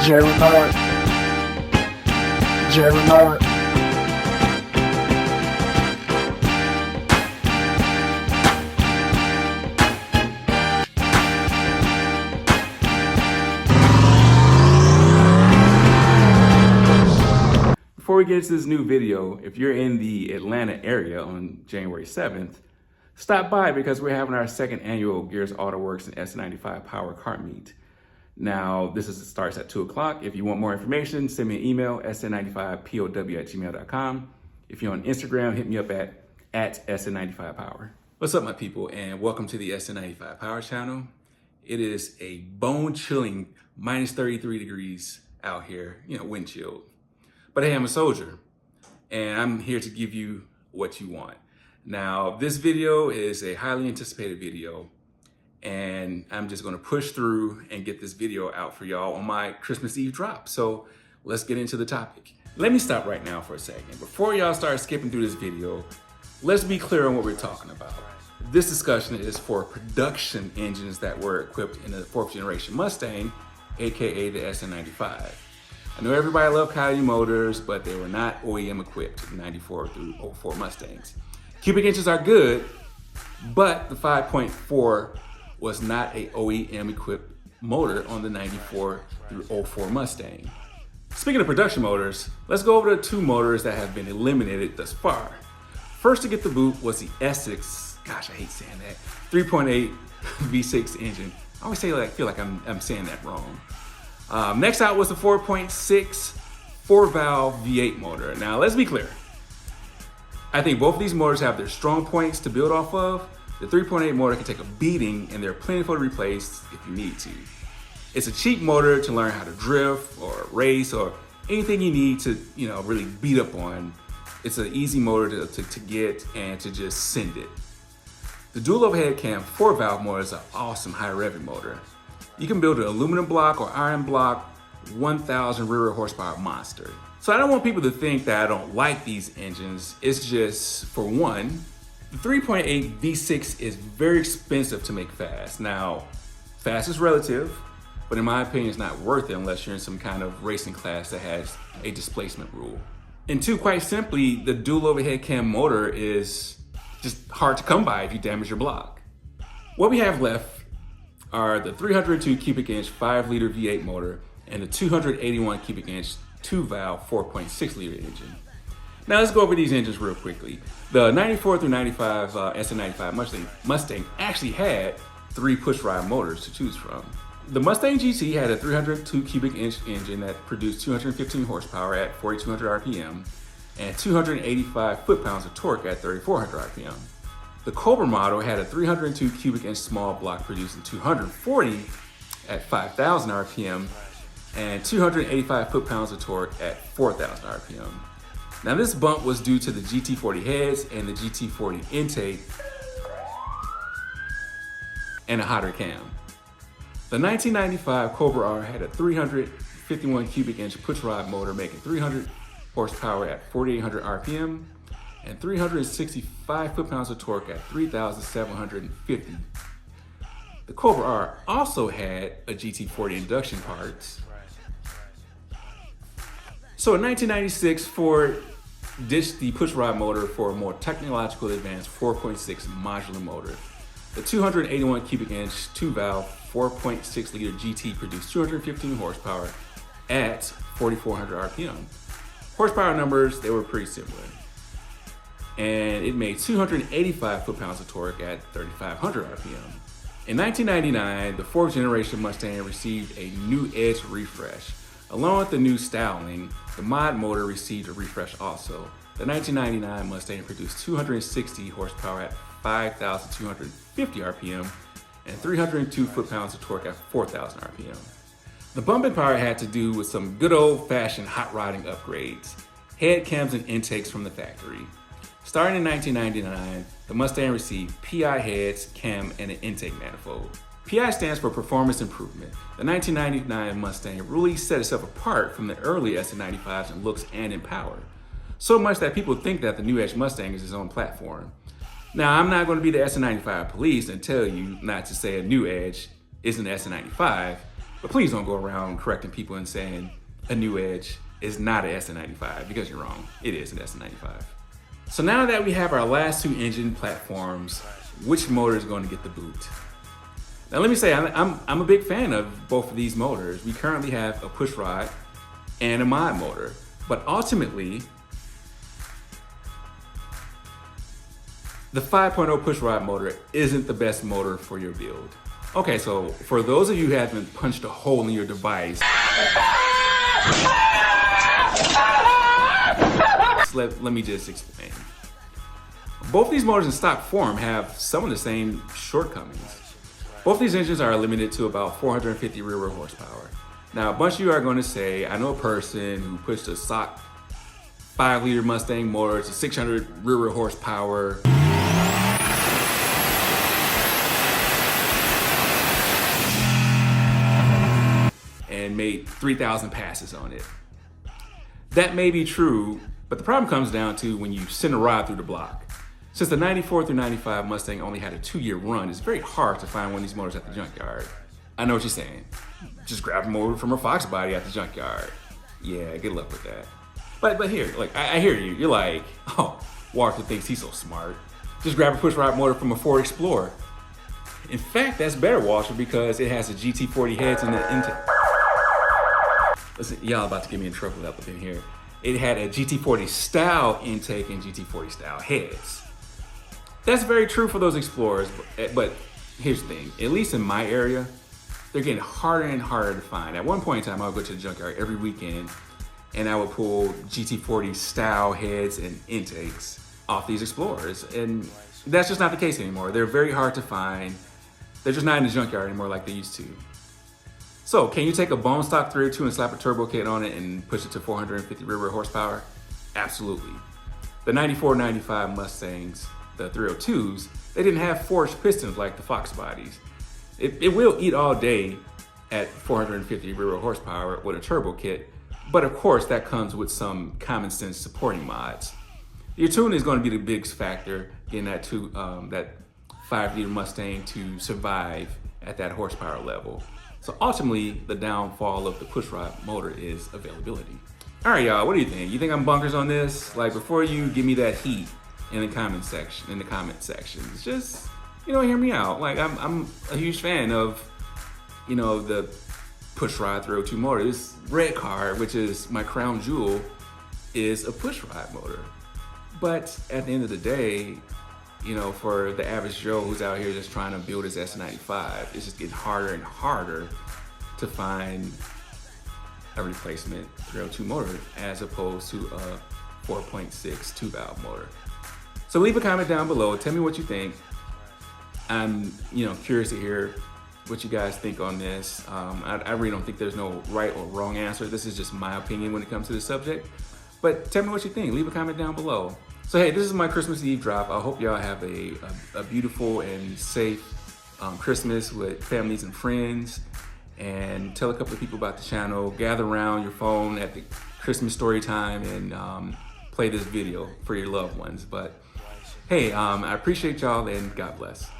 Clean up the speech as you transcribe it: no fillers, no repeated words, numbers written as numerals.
Jerry Before we get into this new video, if you're in the Atlanta area on January 7th, stop by because we're having our second annual Gears Auto Works and SN95 Power Kart Meet. Now, starts at 2 o'clock. If you want more information, send me an email, sn95pow@gmail.com. If you're on Instagram, hit me up at SN95Power. What's up, my people, and welcome to the SN95 Power channel. It is a bone-chilling minus 33 degrees out here, wind chilled. But hey, I'm a soldier, and I'm here to give you what you want. Now, this video is a highly anticipated video, and I'm just gonna push through and get this video out for y'all on my Christmas Eve drop. So let's get into the topic. Let me stop right now for a second. Before y'all start skipping through this video, let's be clear on what we're talking about. This discussion is for production engines that were equipped in the 4th generation Mustang, AKA the SN95. I know everybody loved Coyote motors, but they were not OEM equipped, 94 through 04 Mustangs. Cubic inches are good, but the 5.4 was not a OEM equipped motor on the 94 through 04 Mustang. Speaking of production motors, let's go over the two motors that have been eliminated thus far. First to get the boot was the Essex, gosh, I hate saying that, 3.8 V6 engine. I always feel like I'm saying that wrong. Next out was the 4.6 4-valve V8 motor. Now, let's be clear. I think both of these motors have their strong points to build off of. The 3.8 motor can take a beating, and they're plentiful to replace if you need to. It's a cheap motor to learn how to drift or race or anything you need to, really beat up on. It's an easy motor to get and to just send it. The dual overhead cam 4-valve motor is an awesome high revving motor. You can build an aluminum block or iron block, 1,000 rear horsepower monster. So I don't want people to think that I don't like these engines. It's just, for one, the 3.8 V6 is very expensive to make fast. Now, fast is relative, but in my opinion, it's not worth it unless you're in some kind of racing class that has a displacement rule. And two, quite simply, the dual overhead cam motor is just hard to come by if you damage your block. What we have left are the 302 cubic inch 5-liter V8 motor and the 281 cubic inch 2-valve 4.6 liter engine. Now let's go over these engines real quickly. The 94 through 95 SN95 Mustang actually had 3 pushrod motors to choose from. The Mustang GT had a 302 cubic inch engine that produced 215 horsepower at 4,200 RPM and 285 foot-pounds of torque at 3,400 RPM. The Cobra model had a 302 cubic inch small block producing 240 at 5,000 RPM and 285 foot-pounds of torque at 4,000 RPM. Now this bump was due to the GT40 heads and the GT40 intake and a hotter cam. The 1995 Cobra R had a 351 cubic inch pushrod motor making 300 horsepower at 4,800 RPM and 365 foot-pounds of torque at 3,750. The Cobra R also had a GT40 induction parts. So in 1996, Ford ditched the pushrod motor for a more technologically advanced 4.6 modular motor. The 281 cubic inch 2-valve 4.6 liter GT produced 215 horsepower at 4,400 RPM. Horsepower numbers, they were pretty similar. And it made 285 foot-pounds of torque at 3,500 RPM. In 1999, the 4th generation Mustang received a new edge refresh. Along with the new styling, the mod motor received a refresh also. The 1999 Mustang produced 260 horsepower at 5,250 RPM and 302 foot-pounds of torque at 4,000 RPM. The bumping power had to do with some good old-fashioned hot rodding upgrades, head cams and intakes from the factory. Starting in 1999, the Mustang received PI heads, cam, and an intake manifold. PI stands for Performance Improvement. The 1999 Mustang really set itself apart from the early SN95s in looks and in power. So much that people think that the new Edge Mustang is its own platform. Now, I'm not going to be the SN95 police and tell you not to say a new Edge isn't the SN95, But please don't go around correcting people and saying a new Edge is not an SN95, because you're wrong. It is an SN95. So now that we have our last two engine platforms, which motor is going to get the boot? Now let me say, I'm a big fan of both of these motors. We currently have a pushrod and a mod motor, but ultimately, the 5.0 pushrod motor isn't the best motor for your build. Okay, so for those of you who haven't punched a hole in your device, let me just explain. Both these motors in stock form have some of the same shortcomings. Both these engines are limited to about 450 rear-wheel horsepower. Now, a bunch of you are going to say, I know a person who pushed a stock 5-liter Mustang motor to 600 rear-wheel horsepower. And made 3,000 passes on it. That may be true, but the problem comes down to when you send a rod through the block. Since the 94 through 95 Mustang only had a 2-year run, it's very hard to find one of these motors at the junkyard. I know what you're saying. Just grab a motor from a Fox body at the junkyard. Yeah, good luck with that. But here, like, I hear you. You're like, oh, Walter thinks he's so smart. Just grab a pushrod motor from a Ford Explorer. In fact, that's better, Walter, because it has a GT40 heads in the intake. Listen, y'all about to get me in trouble up in here. It had a GT40 style intake and GT40 style heads. That's very true for those Explorers, but here's the thing, at least in my area, they're getting harder and harder to find. At one point in time, I would go to the junkyard every weekend and I would pull GT40 style heads and intakes off these Explorers. And that's just not the case anymore. They're very hard to find. They're just not in the junkyard anymore like they used to. So can you take a bone stock 302 and slap a turbo kit on it and push it to 450 rear-wheel horsepower? Absolutely. The 94, 95 Mustangs, the 302s, they didn't have forged pistons like the Fox bodies. It will eat all day at 450 rear-wheel horsepower with a turbo kit, but of course that comes with some common sense supporting mods. Your tuning is going to be the biggest factor in that 5-liter Mustang to survive at that horsepower level. So ultimately, the downfall of the pushrod motor is availability. All right, y'all, what do you think? You think I'm bonkers on this? Like, before you give me that heat in the comment section, just, hear me out. Like, I'm a huge fan of, the pushrod 302 motor. This red car, which is my crown jewel, is a pushrod motor. But at the end of the day, for the average Joe who's out here just trying to build his SN95, it's just getting harder and harder to find a replacement 302 motor as opposed to a 4.6 2-valve motor. So leave a comment down below. Tell me what you think. I'm, curious to hear what you guys think on this. I really don't think there's no right or wrong answer. This is just my opinion when it comes to the subject. But tell me what you think. Leave a comment down below. So hey, this is my Christmas Eve drop. I hope y'all have a beautiful and safe Christmas with families and friends. And tell a couple of people about the channel. Gather around your phone at the Christmas story time and play this video for your loved ones. But hey, I appreciate y'all and God bless.